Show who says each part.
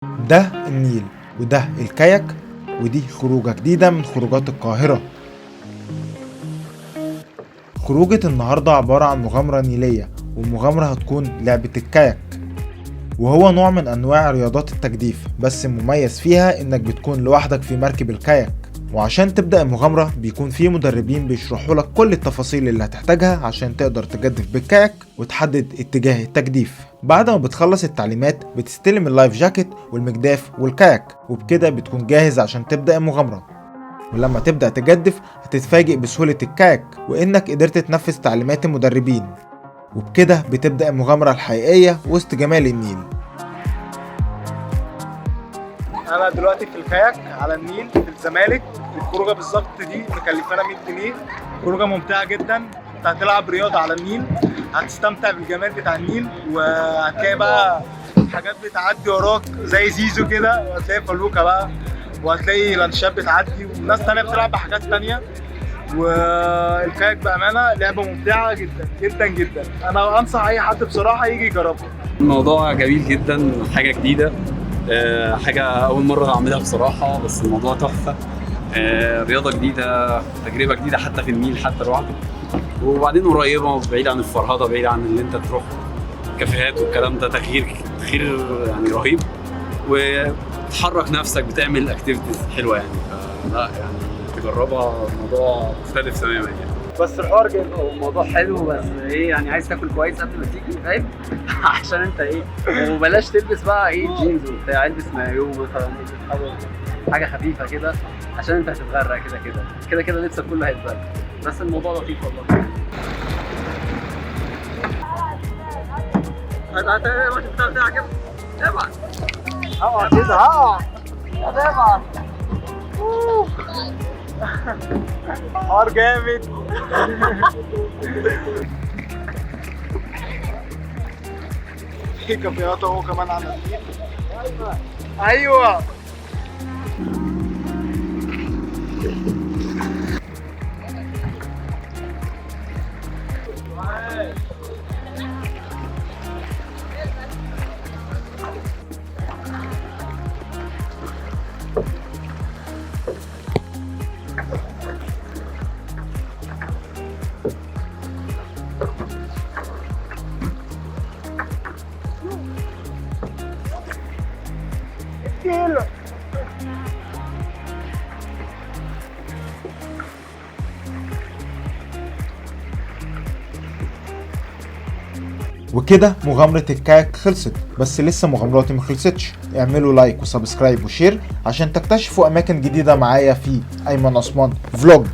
Speaker 1: ده النيل وده الكاياك، ودي خروجة جديدة من خروجات القاهرة. خروجة النهاردة عبارة عن مغامرة نيلية، والمغامرة هتكون لعبة الكاياك، وهو نوع من أنواع رياضات التجديف، بس المميز فيها إنك بتكون لوحدك في مركب الكاياك. وعشان تبدأ المغامرة بيكون في مدربين بيشرحوا لك كل التفاصيل اللي هتحتاجها عشان تقدر تجدف بالكاياك وتحدد اتجاه التجديف. بعد ما بتخلص التعليمات بتستلم اللايف جاكيت والمجداف والكاياك، وبكده بتكون جاهز عشان تبدأ المغامرة. ولما تبدأ تجدف هتتفاجئ بسهولة الكاياك وإنك قدرت تنفذ تعليمات المدربين، وبكده بتبدأ المغامرة الحقيقية وسط جمال النيل.
Speaker 2: انا دلوقتي في الكاياك على النيل في الزمالك. الخروجه بالظبط دي مكلفانا 100 جنيه. خروجه ممتعه جدا، انت هتلعب رياضه على النيل، هتستمتع بالجمال بتاع النيل، وهتلاقي بقى حاجات بتعدي وراك زي زيزو كده، وهتلاقي فلوكه بقى، وهتلاقي لانشات بتعدي وناس تانية بتلعب بحاجات تانية. والكاياك بامانه لعبه ممتعه جدا جدا جدا، انا انصح اي حد بصراحه يجي يجربها.
Speaker 3: الموضوع جميل جدا، حاجة جديدة، حاجة أول مرة أعملها بصراحة، بس الموضوع تحفة. رياضة جديدة، تجربة جديدة حتى في النيل حتى لوحده، وبعدين قريبة بعيد عن الفرهدة، بعيد عن اللي أنت تروح كافيهات والكلام ده. تغيير يعني رهيب، وتحرك نفسك، بتعمل اكتيفيتيز حلوة يعني. لا يعني تجربها، الموضوع مختلف تماما يعني.
Speaker 2: بس الحوار جامد.
Speaker 4: هو الموضوع حلو، بس ايه يعني عايز تاكل كويس قبل ما تيجي، فاهم؟ عشان انت ايه، وبلاش تلبس بقى ايه جينز وبتاع، البس مايو مثلا، حاجه خفيفه كده، عشان انت هتتغرق كده لبسك كله هيتبل. بس الموضوع لطيف والله. هات مش بتاع كده، ابعت
Speaker 2: كده
Speaker 4: ابعت.
Speaker 2: حوار جامد. في كافيهات اهو كمان على النيل. ايوه
Speaker 1: وكده مغامرة الكاياك خلصت، بس لسه مغامراتي مخلصتش. اعملوا لايك وسبسكرايب وشير عشان تكتشفوا اماكن جديدة معايا في ايمن عثمان فلوج.